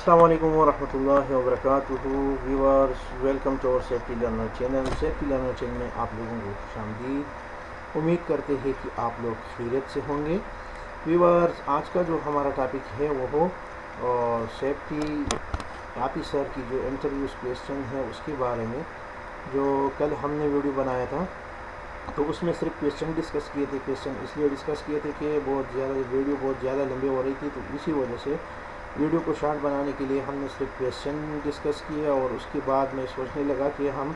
अस्सलाम वालेकुम वरहमतुल्लाहि वबरकातुहू। Viewers, welcome to our safety learner channel. Safety learner channel में आप लोगों को खुशामदीद। उम्मीद करते हैं कि आप लोग खैरियत से होंगे। व्यूअर्स, आज का जो हमारा टॉपिक है वो हो सेफ्टी ऑफिसर की जो इंटरव्यूज़ क्वेश्चन है उसके बारे में। जो कल हमने वीडियो बनाया था तो उसमें सिर्फ क्वेश्चन डिस्कस किए थे। क्वेश्चन इसलिए डिस्कस किए थे कि वीडियो बहुत ज़्यादा लंबी हो रही थी, तो इसी वजह से वीडियो को शॉर्ट बनाने के लिए हमने सिर्फ क्वेश्चन डिस्कस किए। और उसके बाद मैं सोचने लगा कि हम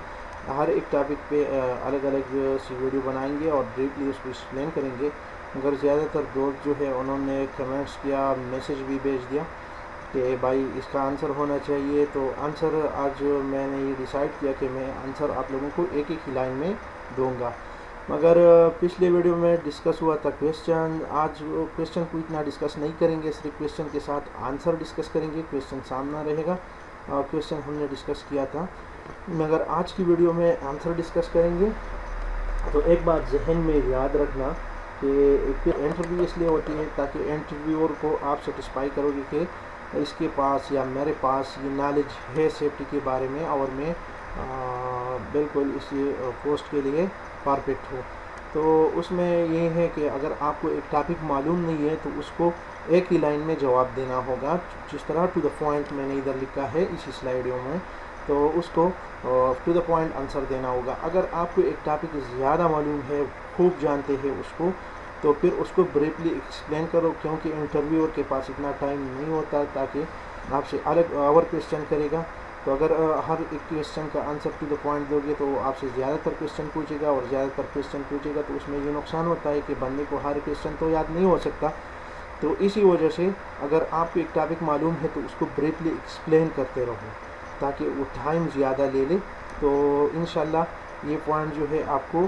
हर एक टॉपिक पे अलग अलग सी वीडियो बनाएंगे और ब्रीफली उसको एक्सप्लेन करेंगे। मगर ज़्यादातर दोस्त जो है उन्होंने कमेंट्स किया, मैसेज भी भेज दिया कि भाई इसका आंसर होना चाहिए। तो आंसर आज मैंने ये डिसाइड किया कि मैं आंसर आप लोगों को एक एक ही लाइन में दूंगा। मगर पिछले वीडियो में डिस्कस हुआ था क्वेश्चन, आज क्वेश्चन को इतना डिस्कस नहीं करेंगे, सिर्फ क्वेश्चन के साथ आंसर डिस्कस करेंगे। क्वेश्चन सामना रहेगा और क्वेश्चन हमने डिस्कस किया था, मगर आज की वीडियो में आंसर डिस्कस करेंगे। तो एक बात जहन में याद रखना कि इंटरव्यू इसलिए होती है ताकि इंटरव्यूअर को आप सेटिस्फाई करोगे कि इसके पास या मेरे पास ये नॉलेज है सेफ्टी के बारे में और मैं बिल्कुल इस पोस्ट के लिए परफेक्ट हो। तो उसमें ये है कि अगर आपको एक टॉपिक मालूम नहीं है तो उसको एक ही लाइन में जवाब देना होगा, जिस तरह टू द पॉइंट मैंने इधर लिखा है इसी स्लाइडियो में, तो उसको टू द पॉइंट आंसर देना होगा। अगर आपको एक टॉपिक ज़्यादा मालूम है, खूब जानते हैं उसको, तो फिर उसको ब्रीफली एक्सप्लेन करो, क्योंकि इंटरव्यूअर के पास इतना टाइम नहीं होता ताकि आपसे अलग और क्वेश्चन करेगा। तो अगर हर एक क्वेश्चन का आंसर टू द पॉइंट दोगे तो वो आपसे ज़्यादातर क्वेश्चन पूछेगा, और ज़्यादातर क्वेश्चन पूछेगा तो उसमें ये नुकसान होता है कि बंदे को हर क्वेश्चन तो याद नहीं हो सकता। तो इसी वजह से अगर आपको एक टॉपिक मालूम है तो उसको ब्रीफली एक्सप्लेन करते रहो ताकि वो टाइम ज़्यादा ले ले। तो इंशाल्लाह ये पॉइंट जो है आपको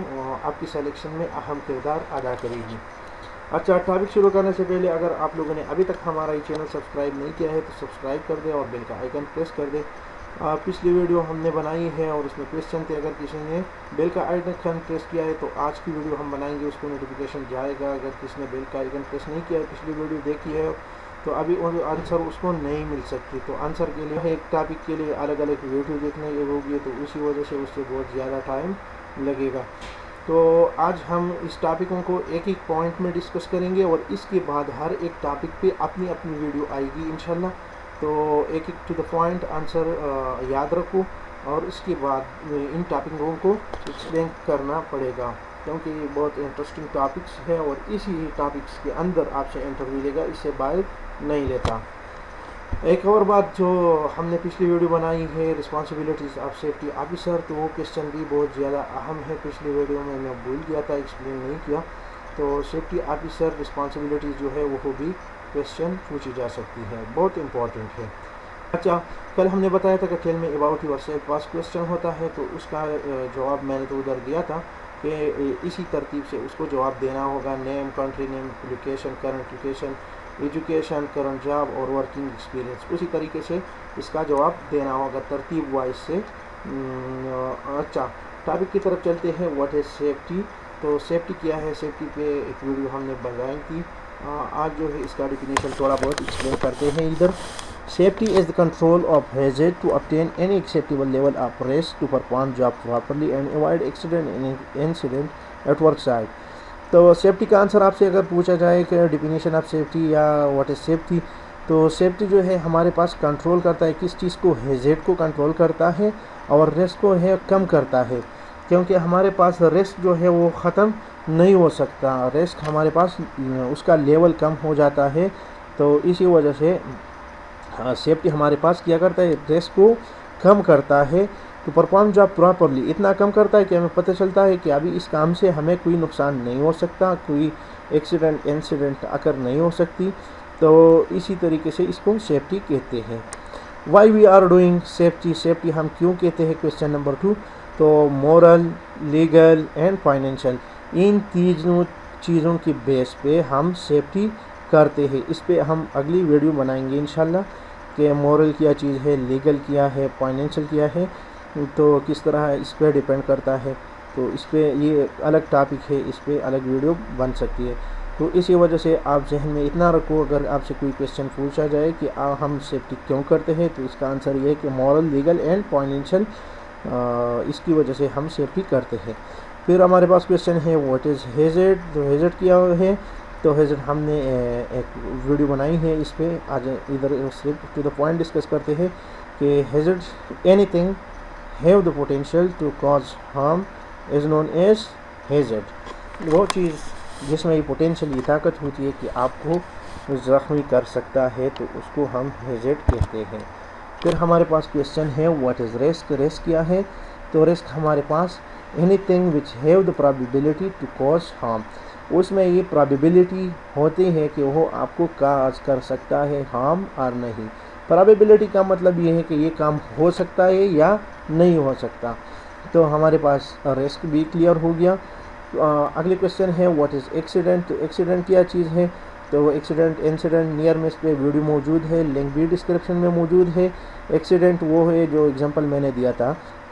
आपकी सिलेक्शन में अहम किरदार अदा करेगी। अच्छा, टॉपिक शुरू करने से पहले अगर आप लोगों ने अभी तक हमारा ये चैनल सब्सक्राइब नहीं किया है तो सब्सक्राइब कर दें और बेल का आइकन प्रेस कर दें। पिछली वीडियो हमने बनाई है और उसमें क्वेश्चन थे, अगर किसी ने बेल का आइकन प्रेस किया है तो आज की वीडियो हम बनाएंगे उसको नोटिफिकेशन जाएगा। अगर किसी ने बेल का आइकन प्रेस नहीं किया है, पिछली वीडियो देखी है, तो अभी आंसर उसको नहीं मिल सकती। तो आंसर के लिए एक टॉपिक के लिए अलग अलग वीडियो देखने होगी, तो इसी वजह से उससे बहुत ज़्यादा टाइम लगेगा। तो आज हम इस टॉपिकों को एक एक पॉइंट में डिस्कस करेंगे और इसके बाद हर एक टॉपिक पे अपनी अपनी वीडियो आएगी इंशाल्लाह। तो एक एक टू द पॉइंट आंसर याद रखो और इसके बाद इन टॉपिकों को एक्सप्लेन करना पड़ेगा, क्योंकि ये बहुत इंटरेस्टिंग टॉपिक्स है और इसी टॉपिक्स के अंदर आपसे इंटरव्यू लेगा, इससे बाहर नहीं लेता। एक और बात जो हमने पिछली वीडियो बनाई है रिस्पॉन्सिबिलिटीज़ ऑफ सेफ्टी ऑफिसर, तो वो क्वेश्चन भी बहुत ज़्यादा अहम है। पिछली वीडियो में मैं भूल गया था, एक्सप्लेन नहीं किया। तो सेफ्टी ऑफिसर रिस्पॉन्सिबिलिटीज़ जो है वो भी क्वेश्चन पूछी जा सकती है, बहुत इंपॉर्टेंट है। अच्छा, कल हमने बताया था कि टेल में about your self pass question होता है, तो उसका जवाब मैंने तो उधर दिया था कि इसी तरतीब से उसको जवाब देना होगा। Name, country name, location, current location, education, current job और वर्किंग एक्सपीरियंस, उसी तरीके से इसका जवाब देना होगा तरतीब वाइज से। अच्छा, टॉपिक की तरफ चलते हैं। What is safety? तो सेफ्टी क्या है, सेफ्टी पे एक वीडियो हमने बनाई थी। आज जो है इसका डिफिनेशन थोड़ा बहुत एक्सप्लेन करते हैं इधर। Safety is the control of hazard to obtain any acceptable level of risk to perform job properly and avoid accident and incident at work site. तो सेफ्टी का आंसर आपसे अगर पूछा जाए कि डिफिनेशन ऑफ सेफ्टी या व्हाट इज़ सेफ्टी, तो safety जो है हमारे पास कंट्रोल करता है किस चीज़ को, हैजर्ड को कंट्रोल करता है और रिस्क को है कम करता है, क्योंकि हमारे पास रिस्क जो है वो ख़त्म नहीं हो सकता। रिस्क हमारे पास उसका लेवल कम हो जाता है, तो इसी वजह से सेफ्टी हमारे पास क्या करता है, रिस्क को कम करता है। तो परफॉर्म जॉब प्रॉपरली इतना कम करता है कि हमें पता चलता है कि अभी इस काम से हमें कोई नुकसान नहीं हो सकता, कोई एक्सीडेंट इंसिडेंट अकर नहीं हो सकती। तो इसी तरीके से इसको सेफ्टी कहते हैं। Why we are doing safety, safety हम क्यों कहते हैं, क्वेश्चन नंबर 2। तो मोरल, लीगल एंड फाइनेंशियल, इन तीनों चीज़ों की बेस पे हम सेफ्टी करते हैं। इस पे हम अगली वीडियो बनाएंगे इंशाल्लाह कि मोरल क्या चीज़ है, लीगल क्या है, फाइनेंशियल क्या है, तो किस तरह इस पे डिपेंड करता है। तो इस पे ये अलग टॉपिक है, इस पे अलग वीडियो बन सकती है। तो इसी वजह से आप जहन में इतना रखो, अगर आपसे कोई क्वेश्चन पूछा जाए कि हम सेफ्टी क्यों करते हैं, तो इसका आंसर ये है कि मॉरल, लीगल एंड फाइनेंशियल, इसकी वजह से हम सेफ्टी करते हैं। फिर हमारे पास क्वेश्चन है व्हाट इज़ हैज़र्ड। तो हैज़र्ड क्या है, तो हैज़र्ड हमने एक वीडियो बनाई है इस पर, आज इधर सिर्फ टू द पॉइंट डिस्कस करते हैं कि hazard anything have the potential to cause harm is known as hazard. वो चीज़ जिसमें ये पोटेंशियल, ये ताकत होती है कि आपको ज़ख्मी कर सकता है, तो उसको हम हैज़र्ड कहते हैं। फिर हमारे पास क्वेश्चन है व्हाट इज़ रिस्क। रिस्क क्या है, तो रिस्क हमारे पास anything which have the probability to cause harm, उसमें ये प्रोबेबिलिटी होती है कि वो आपको काज कर सकता है हार्म और नहीं। प्रोबेबिलिटी का मतलब ये है कि ये काम हो सकता है या नहीं हो सकता। तो हमारे पास रिस्क भी क्लियर हो गया। अगले क्वेश्चन है व्हाट इज़ एक्सीडेंट। तो एक्सीडेंट क्या चीज़ है, तो एक्सीडेंट इंसिडेंट नियर मिस पे वीडियो मौजूद है, लिंक भी डिस्क्रिप्शन में मौजूद है। एक्सीडेंट वो है जो एग्जांपल मैंने दिया था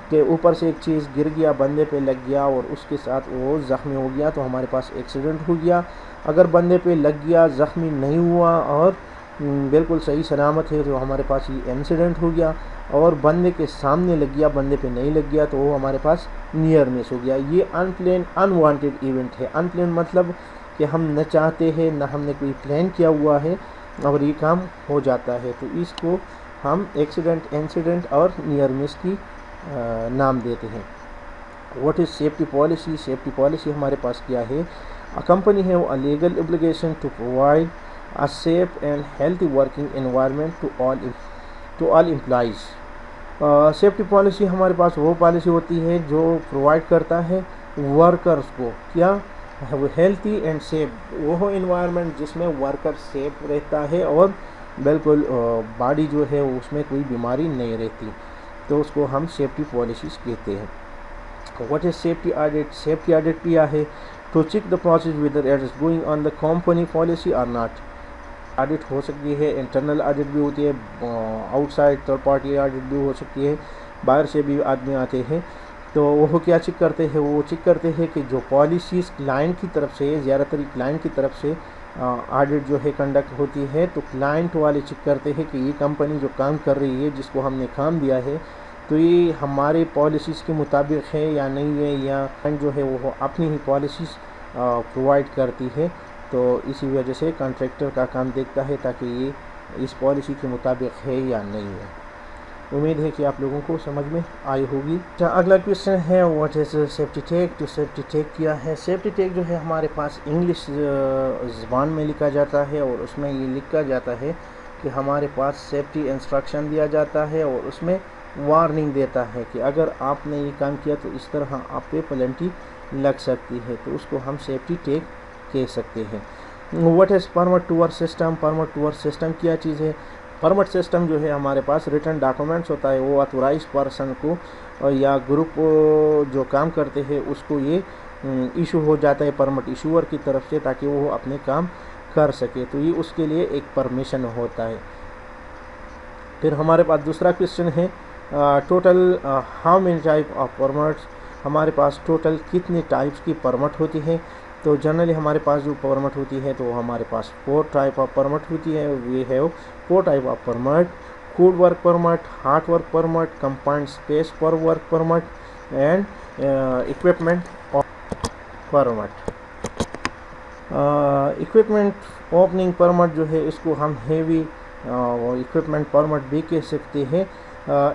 कि ऊपर से एक चीज़ गिर गया, बंदे पे लग गया और उसके साथ वो ज़ख्मी हो गया, तो हमारे पास एक्सीडेंट हो गया। अगर बंदे पे लग गया, ज़ख्मी नहीं हुआ और बिल्कुल सही सलामत है, तो हमारे पास ये इंसिडेंट हो गया। और बंदे के सामने लग गया, बंदे पे नहीं लग गया, तो वो हमारे पास नियर मिस हो गया। ये अनप्लान अनवांटेड इवेंट है। अनप्लान मतलब कि हम न चाहते हैं, न हमने कोई प्लान किया हुआ है और ये काम हो जाता है, तो इसको हम एक्सीडेंट, इंसिडेंट और नियर मिस की नाम देते हैं। What is safety policy. Safety policy हमारे पास क्या है, अ कंपनी है a legal obligation to provide a safe and healthy working environment to all employees. Safety policy हमारे पास वो पॉलिसी होती है जो प्रोवाइड करता है वर्कर्स को क्या, वो हेल्थी एंड सेफ, वो एनवायरनमेंट जिसमें वर्कर सेफ रहता है और बिल्कुल बॉडी जो है उसमें कोई बीमारी नहीं रहती, तो उसको हम सेफ्टी पॉलिसीज़ कहते हैं। What is safety audit. Safety audit क्या है, to check the process whether it is going on the company policy और नॉट। ऑडिट हो सकती है, इंटरनल ऑडिट भी होती है, आउटसाइड थर्ड पार्टी ऑडिट भी हो सकती है, बाहर से भी आदमी आते हैं। तो वो क्या चेक करते हैं, वो चेक करते हैं कि जो पॉलिसीज़ क्लाइंट की तरफ से, ज़्यादातर क्लाइंट की तरफ से ऑडिट जो है कंडक्ट होती है, तो क्लाइंट वाले चेक करते हैं कि ये कंपनी जो काम कर रही है, जिसको हमने काम दिया है, तो ये हमारे पॉलिसीज़ के मुताबिक है या नहीं है, या क्लाइंट जो है वो अपनी ही पॉलिसीज़ प्रोवाइड करती है। तो इसी वजह से कॉन्ट्रैक्टर का काम देखता है ताकि ये इस पॉलिसी के मुताबिक है या नहीं है। उम्मीद है कि आप लोगों को समझ में आई होगी। अच्छा, अगला क्वेश्चन है व्हाट इज़ सेफ्टी टेक। तो सेफ्टी टेक क्या है, सेफ्टी टेक जो है हमारे पास इंग्लिश ज़बान में लिखा जाता है और उसमें ये लिखा जाता है कि हमारे पास सेफ्टी इंस्ट्रक्शन दिया जाता है और उसमें वार्निंग देता है कि अगर आपने ये काम किया तो इस तरह आप पे पेनल्टी लग सकती है, तो उसको हम सेफ्टी टेक कह सकते हैं। What is permit to work system. Permit to work system क्या चीज़ है, परमिट सिस्टम जो है हमारे पास रिटर्न डॉक्यूमेंट्स होता है, वो ऑथोराइज पर्सन को या ग्रुप जो काम करते हैं उसको ये इशू हो जाता है परमिट इशूअर की तरफ से, ताकि वो अपने काम कर सके, तो ये उसके लिए एक परमिशन होता है। फिर हमारे पास दूसरा क्वेश्चन है total how many type of permits. हमारे पास टोटल कितने टाइप्स की परमिट होती है, तो जनरली हमारे पास जो परमिट होती है तो हमारे पास 4 टाइप ऑफ परमिट होती है। We have 4 type of permit, food work permit, hot work permit, confined space पर work permit and equipment permit. Equipment opening permit जो है इसको हम हेवी इक्विपमेंट परमिट भी कह सकते हैं।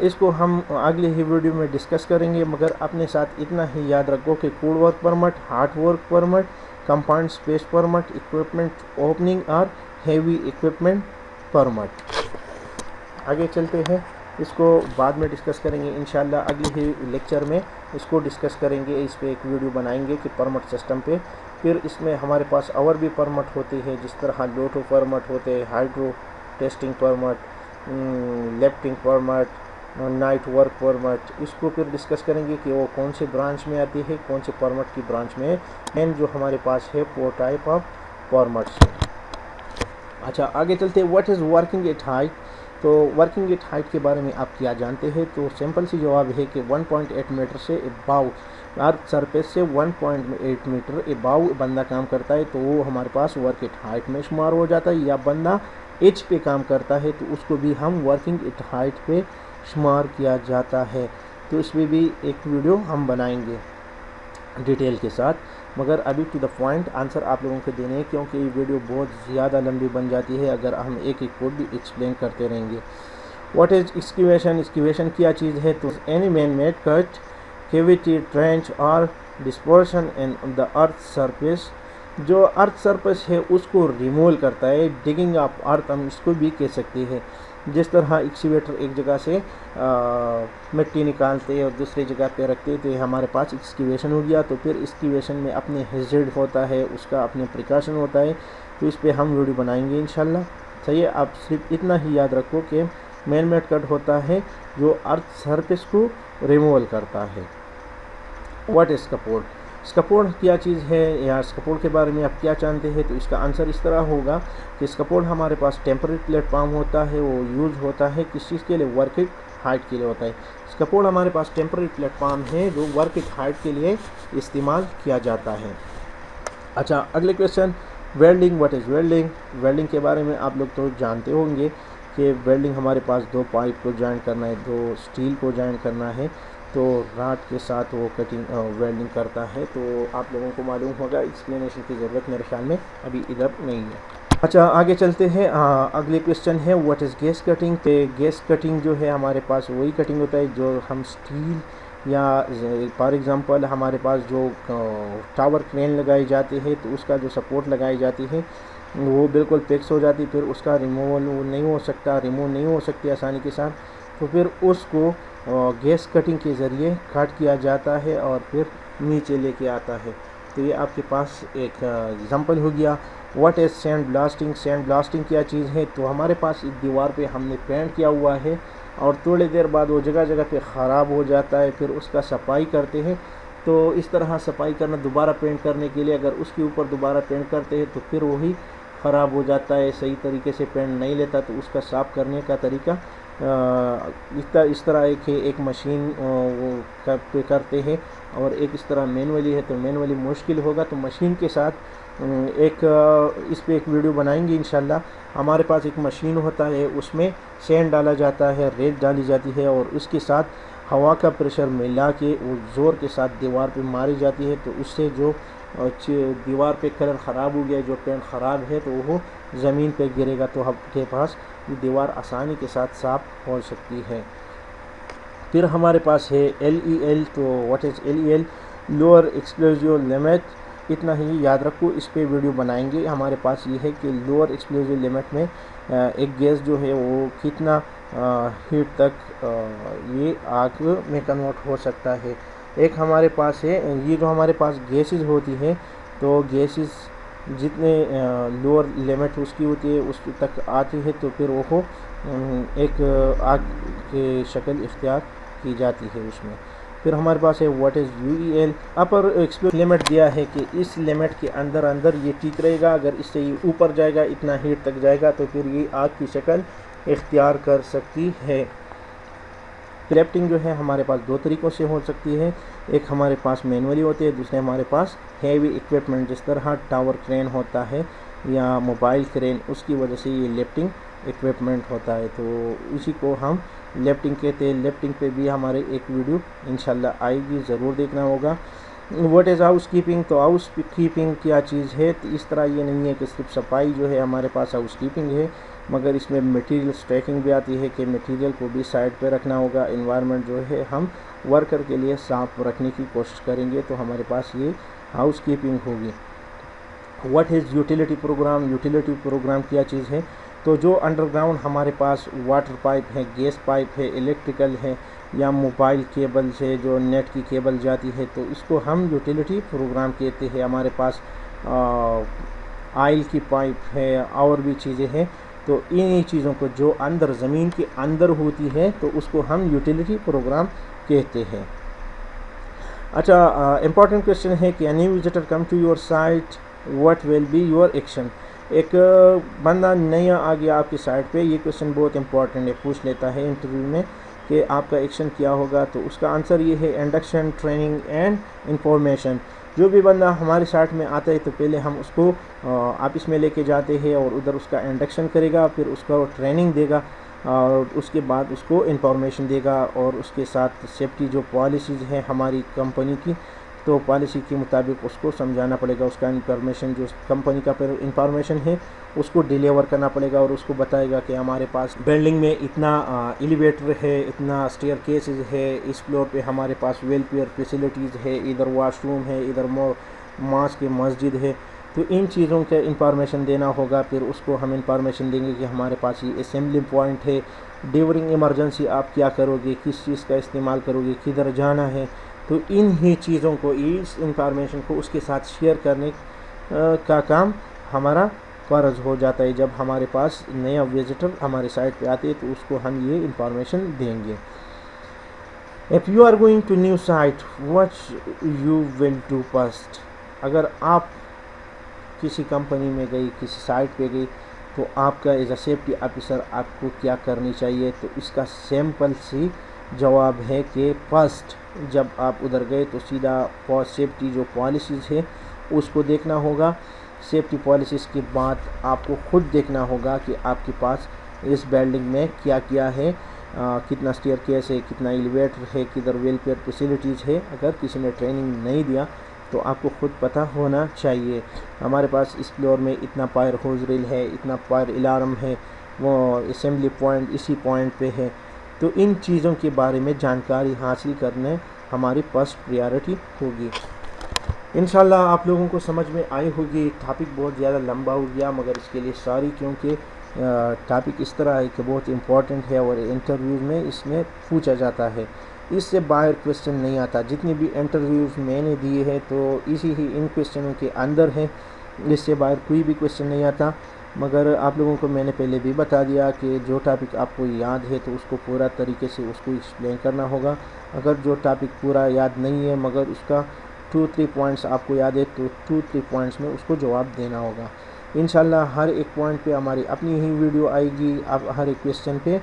इसको हम अगले ही वीडियो में डिस्कस करेंगे, मगर अपने साथ इतना ही याद रखो कि food work permit, hot work permit, confined space permit, equipment opening और हेवी इक्विपमेंट परमिट। आगे चलते हैं, इसको बाद में डिस्कस करेंगे इंशाल्लाह। अगले ही लेक्चर में इसको डिस्कस करेंगे, इस पर एक वीडियो बनाएंगे कि परमिट सिस्टम पे। फिर इसमें हमारे पास और भी परमिट होती है, जिस तरह लोटो परमिट होते हैं, hydro testing permit, lifting permit, night work permit. इसको फिर डिस्कस करेंगे कि वो कौन से ब्रांच में आती है, कौन से परमिट की ब्रांच में। एंड जो हमारे पास है 4 टाइप ऑफ परमिट्स। अच्छा, आगे चलते हैं, what is working at height. तो वर्किंग एट हाइट के बारे में आप क्या जानते हैं, तो सिंपल सी जवाब है कि 1.8 मीटर से अबाउ अर्थ सरफेस से 1.8 मीटर अबाव बंदा काम करता है तो वो हमारे पास वर्क एट हाइट में शुमार हो जाता है, या बंदा एज पे काम करता है तो उसको भी हम वर्किंग एट हाइट पे शुमार किया जाता है। तो इसमें भी एक वीडियो हम बनाएंगे डिटेल के साथ, मगर अभी टू द पॉइंट आंसर आप लोगों को देने हैं, क्योंकि ये वीडियो बहुत ज़्यादा लंबी बन जाती है अगर हम एक एक कोड भी एक्सप्लेन करते रहेंगे। What is excavation? एक्सक्यूवेशन क्या चीज़ है? तो any man made cut cavity trench और depression in the earth surface, जो अर्थ सरफेस है उसको रिमूव करता है, डिगिंग ऑफ अर्थ हम इसको भी कह सकते हैं। जिस तरह एक्सकेवेटर एक जगह से मिट्टी निकालते हैं और दूसरी जगह पे रखते हैं तो ये हमारे पास एक्सकेवेशन हो गया। तो फिर एक्सकेवेशन में अपने हेजर्ड होता है, उसका अपने प्रिकॉशन होता है, तो इस पे हम वीडियो बनाएंगे इंशाल्लाह। सही है, आप सिर्फ इतना ही याद रखो कि मैन मेड कट होता है जो अर्थ सरफेस को रिमूवल करता है। What is scaffold? स्कैफोल्ड क्या चीज़ है, या स्कैफोल्ड के बारे में आप क्या जानते हैं? तो इसका आंसर इस तरह होगा कि स्कैफोल्ड हमारे पास टेम्पररी प्लेटफॉर्म होता है, वो यूज़ होता है किस चीज़ के लिए? वर्क एट हाइट के लिए होता है। स्कैफोल्ड हमारे पास टेम्पररी प्लेटफॉर्म है जो वर्क एट हाइट के लिए इस्तेमाल किया जाता है। अच्छा, अगले question, welding. What is welding? Welding के बारे में आप लोग तो जानते होंगे कि वेल्डिंग हमारे पास दो पाइप को ज्वाइन करना है, दो स्टील को ज्वाइन करना है, तो राड के साथ वो कटिंग वेल्डिंग करता है। तो आप लोगों को मालूम होगा, एक्सप्लेनेशन की ज़रूरत मेरे ख्याल में अभी इधर नहीं है। अच्छा, आगे चलते हैं। अगले क्वेश्चन है व्हाट इज़ गैस कटिंग? तो गैस कटिंग जो है हमारे पास वही कटिंग होता है जो हम स्टील, या फॉर एग्ज़ाम्पल हमारे पास जो टावर क्रेन लगाई जाती है तो उसका जो सपोर्ट लगाई जाती है वो बिल्कुल फिक्स हो जाती है, फिर उसका रिमूव नहीं हो सकती आसानी के साथ, तो फिर उसको गैस कटिंग के ज़रिए कट किया जाता है और फिर नीचे लेके आता है। तो ये आपके पास एक एग्जांपल हो गया। What is sand blasting? Sand blasting क्या चीज़ है? तो हमारे पास एक दीवार पे हमने पेंट किया हुआ है और थोड़ी देर बाद वो जगह जगह पे ख़राब हो जाता है, फिर उसका सफाई करते हैं। तो इस तरह सफाई करना, दोबारा पेंट करने के लिए अगर उसके ऊपर दोबारा पेंट करते हैं तो फिर वही ख़राब हो जाता है, सही तरीके से पेंट नहीं लेता। तो उसका साफ़ करने का तरीका इस तरह एक मशीन पे करते हैं और एक इस तरह मैनुअली है। तो मैनुअली मुश्किल होगा तो मशीन के साथ इस पे एक वीडियो बनाएंगे इंशाल्लाह। हमारे पास एक मशीन होता है, उसमें सैंड डाला जाता है, रेत डाली जाती है और उसके साथ हवा का प्रेशर मिला के वो ज़ोर के साथ दीवार पे मारी जाती है। तो उससे जो दीवार पे कलर ख़राब हो गया, जो पेंट ख़राब है, तो वो ज़मीन पे गिरेगा तो आपके पास ये दीवार आसानी के साथ साफ हो सकती है। फिर हमारे पास है LEL। तो what is LEL? Lower explosive limit. इतना ही याद रखो, इस पे वीडियो बनाएंगे। हमारे पास ये है कि लोअर एक्सप्लोजिव लिमिट में एक गैस जो है वो कितना हीट तक ये आग में कन्वर्ट हो सकता है। एक हमारे पास है ये जो हमारे पास गैसेस होती है, तो गैसेस जितने लोअर लिमिट उसकी होती है उस तक आती है तो फिर वो एक आग की शक्ल इख्तियार की जाती है उसमें। फिर हमारे पास है what is UEL? Upper explosive limit दिया है कि इस लिमिट के अंदर ये ठीक रहेगा, अगर इससे ये ऊपर जाएगा, इतना हीट तक जाएगा, तो फिर ये आग की शक्ल इख्तियार कर सकती है। क्लैप्टिंग जो है हमारे पास दो तरीक़ों से हो सकती है, एक हमारे पास मैनुअली होती है, दूसरे हमारे पास हैवी इक्विपमेंट जिस तरह टावर क्रेन होता है या मोबाइल क्रेन, उसकी वजह से ये लिफ्टिंग इक्विपमेंट होता है, तो इसी को हम लिफ्टिंग कहते हैं। लिफ्टिंग पे भी हमारे एक वीडियो इंशाल्लाह आएगी, ज़रूर देखना होगा। What is house keeping? तो हाउस कीपिंग क्या चीज़ है? तो इस तरह ये नहीं है कि सिर्फ सफाई जो है हमारे पास हाउस कीपिंग है, मगर इसमें मटेरियल स्टैकिंग भी आती है कि मटेरियल को भी साइड पे रखना होगा। एनवायरनमेंट जो है हम वर्कर के लिए साफ रखने की कोशिश करेंगे, तो हमारे पास ये हाउस कीपिंग होगी। What is utility programme? Utility programme क्या चीज़ है? तो जो अंडरग्राउंड हमारे पास वाटर पाइप है, गैस पाइप है, इलेक्ट्रिकल है, या मोबाइल केबल से जो नेट की केबल जाती है, तो इसको हम यूटिलिटी प्रोग्राम कहते हैं। हमारे पास ऑयल की पाइप है और भी चीज़ें हैं, तो इन्हीं चीज़ों को जो अंदर ज़मीन के अंदर होती है तो उसको हम यूटिलिटी प्रोग्राम कहते हैं। अच्छा, इम्पॉर्टेंट क्वेश्चन है कि any visitor come to your site, what will be your action? एक बंदा नया आ गया आपकी साइट पे, ये क्वेश्चन बहुत इंपॉर्टेंट है, पूछ लेता है इंटरव्यू में कि आपका एक्शन क्या होगा, तो उसका आंसर ये है इंडक्शन, ट्रेनिंग एंड इंफॉर्मेशन। जो भी बंदा हमारे साइट में आता है तो पहले हम उसको ऑफिस में लेके जाते हैं और उधर उसका इंडक्शन करेगा, फिर उसका ट्रेनिंग देगा और उसके बाद उसको इंफॉर्मेशन देगा और उसके साथ सेफ्टी जो पॉलिसीज़ हैं हमारी कंपनी की, तो पॉलिसी के मुताबिक उसको समझाना पड़ेगा। उसका इंफॉर्मेशन जो कंपनी का इंफॉर्मेशन है उसको डिलीवर करना पड़ेगा और उसको बताएगा कि हमारे पास बिल्डिंग में इतना एलिवेटर है, इतना स्टेयर केसेज है, इस फ्लोर पे हमारे पास वेलफेयर फैसिलिटीज़ है, इधर वॉशरूम है, इधर मॉस्क मस्जिद है। तो इन चीज़ों का इंफॉर्मेशन देना होगा। फिर उसको हम इंफॉर्मेशन देंगे कि हमारे पास ये असेंबली पॉइंट है, ड्यूरिंग इमरजेंसी आप क्या करोगे, किस चीज़ का इस्तेमाल करोगे, किधर जाना है। तो इन ही चीज़ों को, इस इंफॉर्मेशन को उसके साथ शेयर करने का काम हमारा फ़र्ज़ हो जाता है। जब हमारे पास नया विजिटर हमारे साइट पे आते हैं तो उसको हम ये इंफॉर्मेशन देंगे। If you are going to new site what you will do first. अगर आप किसी कंपनी में गई, किसी साइट पे गई, तो आपका एज अ सेफ्टी ऑफिसर आपको क्या करनी चाहिए। तो इसका सिंपल सी जवाब है कि फर्स्ट जब आप उधर गए तो सीधा सेफ्टी जो पॉलिसीज़ है उसको देखना होगा। सेफ्टी पॉलिसीज़ के बाद आपको खुद देखना होगा कि आपके पास इस बिल्डिंग में क्या क्या है, कितना स्टेयर केस है, कितना एलिवेटर है, किधर वेलफेयर फैसिलिटीज़ है। अगर किसी ने ट्रेनिंग नहीं दिया तो आपको खुद पता होना चाहिए। हमारे पास इस फ्लोर में इतना फायर होज रिल है, इतना फायर अलार्म है, वो असेंबली पॉइंट इसी पॉइंट पे है। तो इन चीज़ों के बारे में जानकारी हासिल करने हमारी फर्स्ट प्रायोरिटी होगी। इंशाल्लाह आप लोगों को समझ में आई होगी। टॉपिक बहुत ज़्यादा लंबा हो गया मगर इसके लिए सॉरी, क्योंकि टॉपिक इस तरह है कि बहुत इम्पोर्टेंट है और इंटरव्यूज़ में इसमें पूछा जाता है। इससे बाहर क्वेश्चन नहीं आता। जितनी भी इंटरव्यूज़ मैंने दिए हैं तो इसी ही इन क्वेश्चनों के अंदर है, इससे बाहर कोई भी क्वेश्चन नहीं आता। मगर आप लोगों को मैंने पहले भी बता दिया कि जो टॉपिक आपको याद है तो उसको पूरा तरीके से उसको एक्सप्लेन करना होगा। अगर जो टॉपिक पूरा याद नहीं है मगर उसका 2-3 पॉइंट्स आपको याद है तो 2-3 पॉइंट्स में उसको जवाब देना होगा। इंशाल्लाह हर एक पॉइंट पे हमारी अपनी ही वीडियो आएगी, अब हर एक क्वेश्चन पे,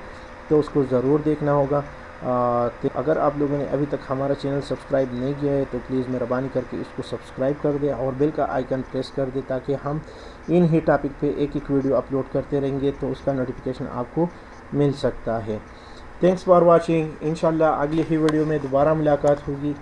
तो उसको ज़रूर देखना होगा। तो अगर आप लोगों ने अभी तक हमारा चैनल सब्सक्राइब नहीं किया है तो प्लीज़ मेहरबानी करके इसको सब्सक्राइब कर दें और बेल का आइकन प्रेस कर दें, ताकि हम इन ही टॉपिक पे एक एक वीडियो अपलोड करते रहेंगे तो उसका नोटिफिकेशन आपको मिल सकता है। Thanks for watching. इंशाल्लाह अगली ही वीडियो में दोबारा मुलाकात होगी।